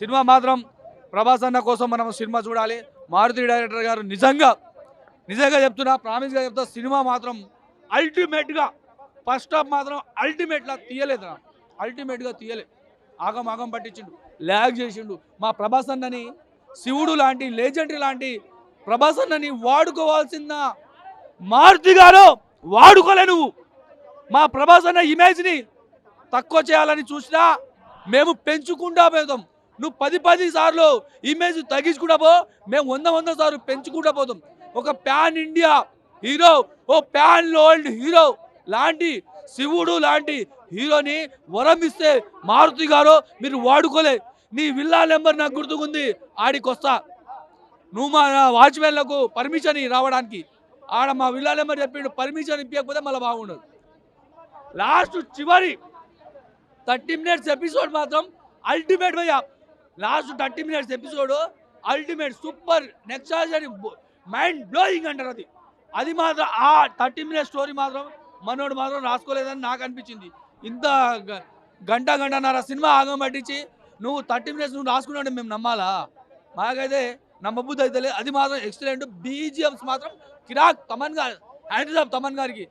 Cinema మాత్రం ప్రభాస్ అన్న కోసం మనం సినిమా చూడాలి. మారుతి డైరెక్టర్ గారు నిజంగా చెప్తున్నా, ప్రామిస్గా చెప్తా, సినిమా మాత్రం అల్టిమేట్గా ఫస్ట్ హాఫ్ మాత్రం అల్టిమేట్లా తీయలేదు. అల్టిమేట్గా తీయలే, ఆగం ఆగం పట్టించిండు, ల్యాగ్ చేసిండు. మా ప్రభాస్ అన్నని శివుడు లాంటి లెజెండరీ లాంటి ప్రభాస్ అన్నని వాడుకోవాల్సిన మారుతి గారు వాడుకోలే. నువ్వు మా ప్రభాస్ అన్న ఇమేజ్ని తక్కువ చేయాలని చూసినా మేము పెంచుకుంటా పోతాం. నువ్వు 10 సార్లు ఇమేజ్ తగ్గించుకుంటా పో, మేము 100 సార్లు పెంచుకుంటా పోతాం. ఒక ప్యాన్ ఇండియా హీరో, ఓ ప్యాన్ వరల్డ్ హీరో లాంటి శివుడు లాంటి హీరోని వరం ఇస్తే మారుతి గారు మీరు వాడుకోలే. నీ విల్లా నెంబర్ నాకు గుర్తుకుంది, ఆడికి వస్తా. నువ్వు మా వాచ్మెన్లకు పర్మిషన్ రావడానికి, ఆడ మా విల్లా నెంబర్ చెప్పిండు, పర్మిషన్ ఇప్పకపోతే మళ్ళీ బాగుండదు. లాస్ట్ చివరి 30 మినిట్స్ ఎపిసోడ్ మాత్రం అల్టిమేట్ భయ్యా. Last 30 minutes episode ultimate, super, next mind blowing అంటారు. అది మాత్రం ఆ 30 మినిట్స్ స్టోరీ మాత్రం మనోడు మాత్రం రాసుకోలేదని నాకు అనిపించింది. ఇంత గంటన్నర సినిమా ఆగం పట్టించి నువ్వు 30 మినిట్స్ నువ్వు రాసుకున్నావు మేము నమ్మాలా? మాకైతే నమ్మబుద్ధి అయితే లేదు. అది మాత్రం ఎక్సలెంట్. బీజిఎమ్స్ మాత్రం కిరాక్. తమన్ గారు, హ్యాండ్స్ ఆఫ్ తమన్ గారికి.